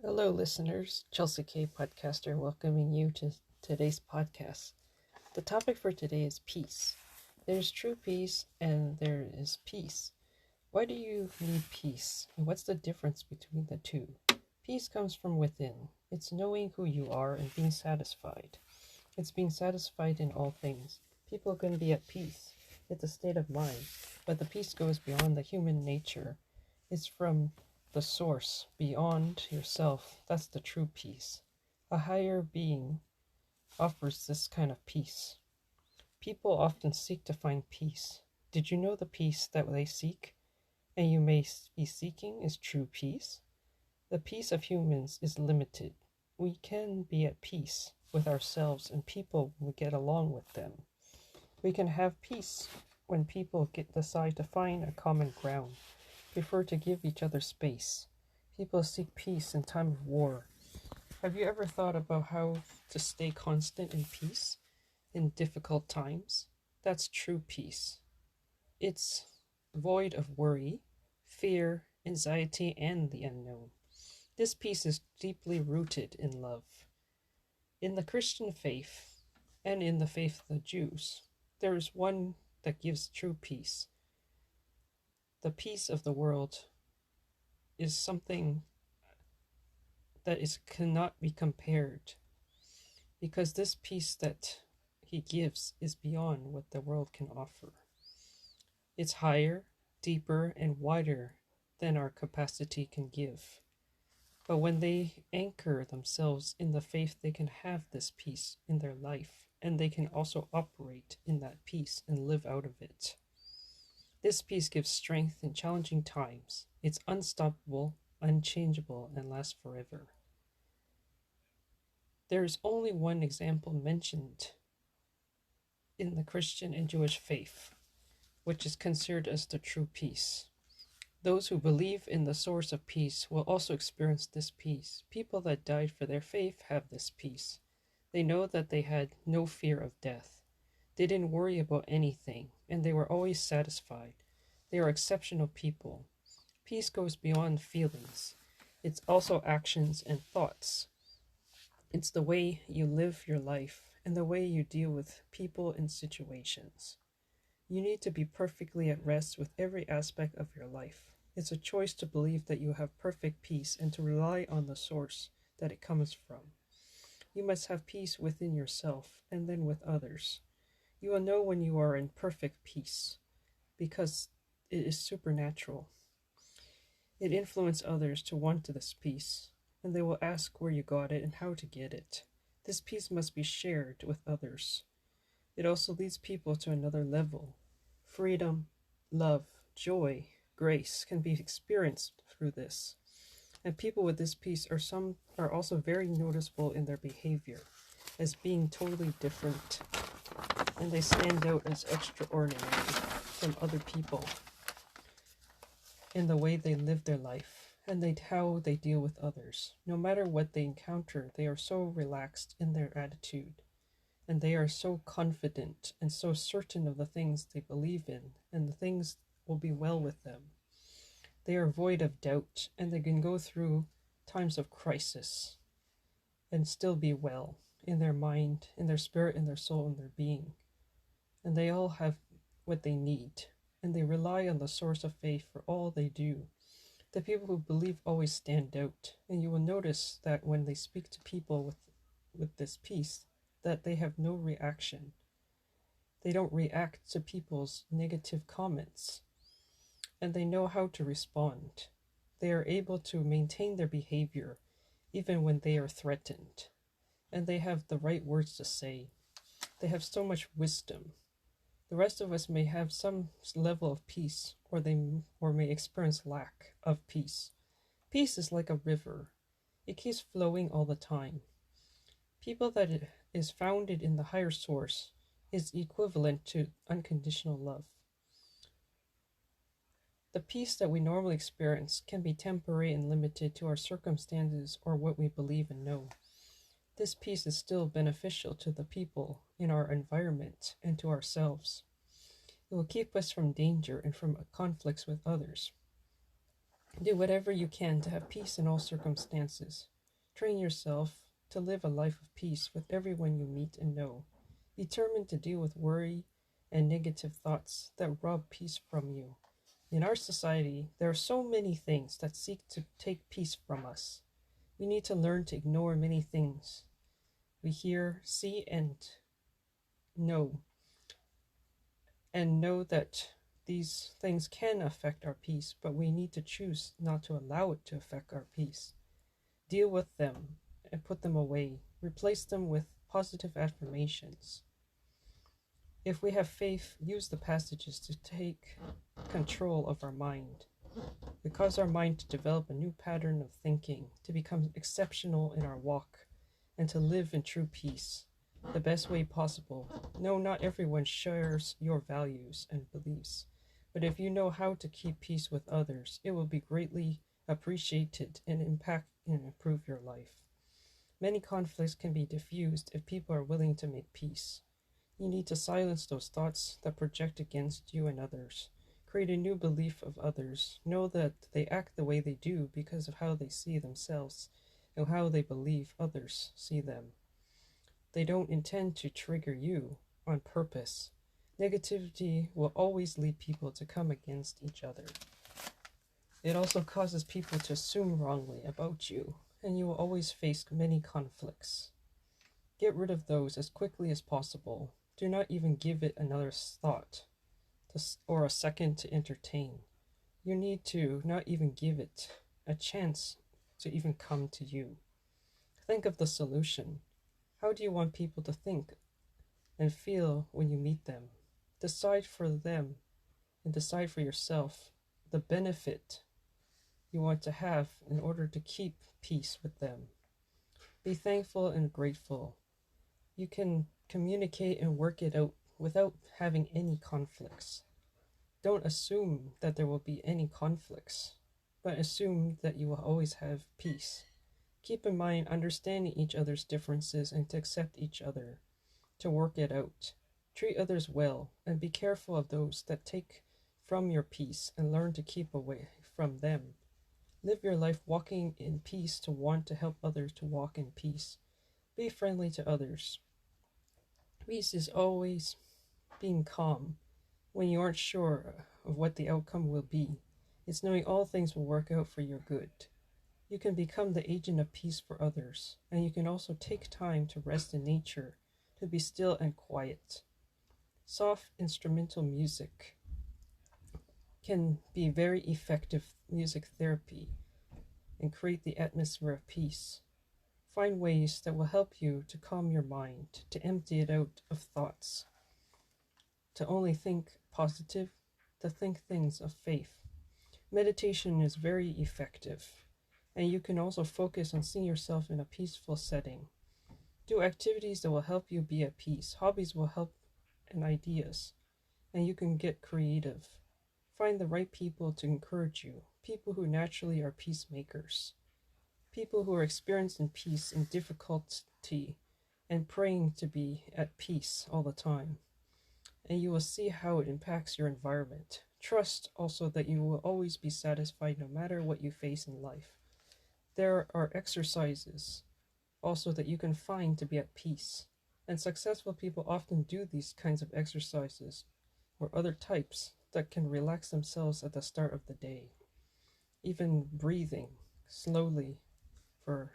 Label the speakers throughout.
Speaker 1: Hello, listeners. Chelsea K. Podcaster welcoming you to today's podcast. The topic for today is peace. There's true peace and there is peace. Why do you need peace? And what's the difference between the two? Peace comes from within. It's knowing who you are and being satisfied. It's being satisfied in all things. People can be at peace. It's a state of mind. But the peace goes beyond the human nature. It's from the source, beyond yourself. That's the true peace. A higher being offers this kind of peace. People often seek to find peace. Did you know the peace that they seek and you may be seeking is true peace? The peace of humans is limited. We can be at peace with ourselves and people when we get along with them. We can have peace when people decide to find a common ground, prefer to give each other space. People seek peace in time of war. Have you ever thought about how to stay constant in peace in difficult times? That's true peace. It's void of worry, fear, anxiety, and the unknown. This peace is deeply rooted in love. In the Christian faith and in the faith of the Jews, there is one that gives true peace. The peace of the world is something that cannot be compared, because this peace that he gives is beyond what the world can offer. It's higher, deeper, and wider than our capacity can give. But when they anchor themselves in the faith, they can have this peace in their life, and they can also operate in that peace and live out of it. This peace gives strength in challenging times. It's unstoppable, unchangeable, and lasts forever. There is only one example mentioned in the Christian and Jewish faith, which is considered as the true peace. Those who believe in the source of peace will also experience this peace. People that died for their faith have this peace. They know that they had no fear of death. They didn't worry about anything, and they were always satisfied. They are exceptional people. Peace goes beyond feelings. It's also actions and thoughts. It's the way you live your life and the way you deal with people and situations. You need to be perfectly at rest with every aspect of your life. It's a choice to believe that you have perfect peace and to rely on the source that it comes from. You must have peace within yourself and then with others. You will know when you are in perfect peace because it is supernatural. It influences others to want this peace, and they will ask where you got it and how to get it. This peace must be shared with others. It also leads people to another level. Freedom, love, joy, grace can be experienced through this. And people with this peace are also very noticeable in their behavior as being totally different, and they stand out as extraordinary from other people in the way they live their life and how they deal with others. No matter what they encounter, they are so relaxed in their attitude, and they are so confident and so certain of the things they believe in, and the things will be well with them. They are void of doubt, and they can go through times of crisis and still be well in their mind, in their spirit, in their soul, in their being. And they all have what they need, and they rely on the source of faith for all they do. The people who believe always stand out, and you will notice that when they speak to people with this peace, that they have no reaction. They don't react to people's negative comments, and they know how to respond. They are able to maintain their behavior even when they are threatened, and they have the right words to say. They have so much wisdom. The rest of us may have some level of peace, or may experience lack of peace. Peace is like a river. It keeps flowing all the time. People that it is founded in the higher source is equivalent to unconditional love. The peace that we normally experience can be temporary and limited to our circumstances or what we believe and know. This peace is still beneficial to the people in our environment and to ourselves. It will keep us from danger and from conflicts with others. Do whatever you can to have peace in all circumstances. Train yourself to live a life of peace with everyone you meet and know. Determined to deal with worry and negative thoughts that rob peace from you. In our society, there are so many things that seek to take peace from us. We need to learn to ignore many things we hear, see, and know, that these things can affect our peace, but we need to choose not to allow it to affect our peace. Deal with them and put them away. Replace them with positive affirmations. If we have faith, use the passages to take control of our mind. We cause our mind to develop a new pattern of thinking, to become exceptional in our walk, and to live in true peace, the best way possible. No, not everyone shares your values and beliefs, but if you know how to keep peace with others, it will be greatly appreciated and impact and improve your life. Many conflicts can be diffused if people are willing to make peace. You need to silence those thoughts that project against you and others. Create a new belief of others. Know that they act the way they do because of how they see themselves and how they believe others see them. They don't intend to trigger you on purpose. Negativity will always lead people to come against each other. It also causes people to assume wrongly about you, and you will always face many conflicts. Get rid of those as quickly as possible. Do not even give it another thought or a second to entertain. You need to not even give it a chance to even come to you. Think of the solution. How do you want people to think and feel when you meet them? Decide for them and decide for yourself the benefit you want to have in order to keep peace with them. Be thankful and grateful. You can communicate and work it out without having any conflicts. Don't assume that there will be any conflicts, but assume that you will always have peace. Keep in mind understanding each other's differences and to accept each other, to work it out. Treat others well and be careful of those that take from your peace and learn to keep away from them. Live your life walking in peace to want to help others to walk in peace. Be friendly to others. Peace is always being calm when you aren't sure of what the outcome will be. It's knowing all things will work out for your good. You can become the agent of peace for others, and you can also take time to rest in nature, to be still and quiet. Soft instrumental music can be very effective music therapy and create the atmosphere of peace. Find ways that will help you to calm your mind, to empty it out of thoughts, to only think positive, to think things of faith. Meditation is very effective, and you can also focus on seeing yourself in a peaceful setting. Do activities that will help you be at peace. Hobbies will help and ideas, and you can get creative. Find the right people to encourage you, people who naturally are peacemakers. People who are experienced in peace and difficulty and praying to be at peace all the time. And you will see how it impacts your environment. Trust also that you will always be satisfied no matter what you face in life. There are exercises also that you can find to be at peace. And successful people often do these kinds of exercises or other types that can relax themselves at the start of the day. Even breathing slowly for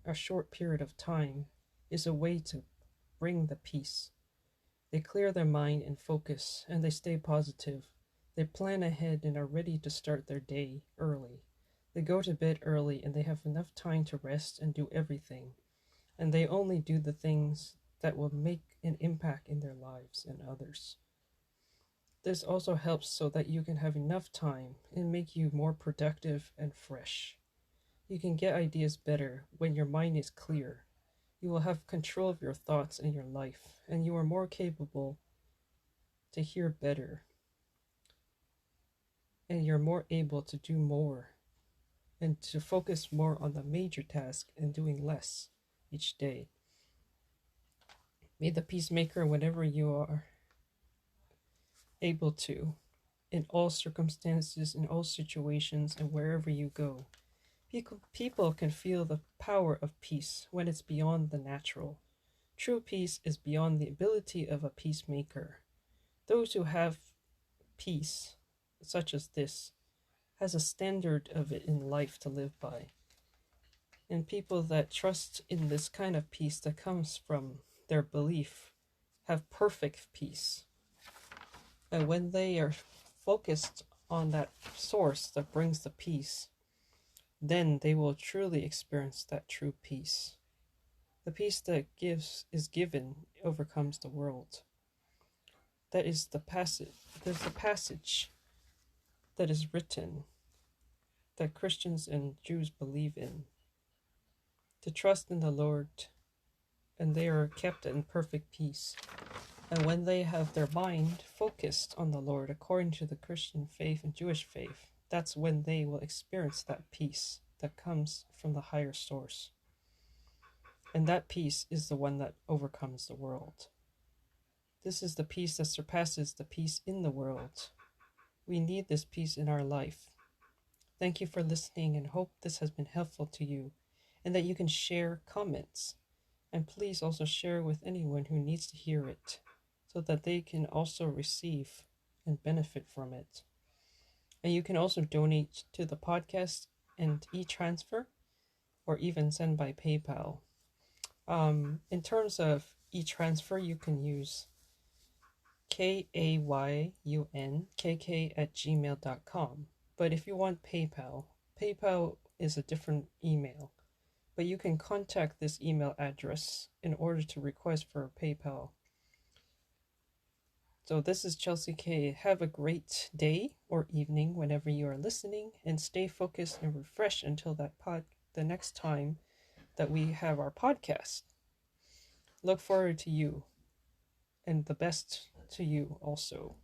Speaker 1: a short period of time is a way to bring the peace. They clear their mind and focus, and they stay positive. They plan ahead and are ready to start their day early. They go to bed early and they have enough time to rest and do everything. And they only do the things that will make an impact in their lives and others. This also helps so that you can have enough time and make you more productive and fresh. You can get ideas better when your mind is clear. You will have control of your thoughts and your life, and you are more capable to hear better. And you're more able to do more and to focus more on the major task and doing less each day. Be the peacemaker whenever you are able to, in all circumstances, in all situations, and wherever you go. People can feel the power of peace when it's beyond the natural. True peace is beyond the ability of a peacemaker. Those who have peace, such as this, has a standard of it in life to live by. And people that trust in this kind of peace that comes from their belief have perfect peace. And when they are focused on that source that brings the peace, then they will truly experience that true peace. The peace that is given overcomes the world. That is the passage. There's a passage that is written that Christians and Jews believe in. To trust in the Lord, and they are kept in perfect peace. And when they have their mind focused on the Lord according to the Christian faith and Jewish faith, that's when they will experience that peace that comes from the higher source. And that peace is the one that overcomes the world. This is the peace that surpasses the peace in the world. We need this peace in our life. Thank you for listening, and hope this has been helpful to you and that you can share comments. And please also share with anyone who needs to hear it so that they can also receive and benefit from it. And you can also donate to the podcast and e-transfer or even send by PayPal. In terms of e-transfer, you can use kayunkk@gmail.com. But if you want PayPal is a different email. But you can contact this email address in order to request for PayPal. So this is Chelsea K. Have a great day or evening whenever you are listening, and stay focused and refreshed until the next time that we have our podcast. Look forward to you, and the best to you also.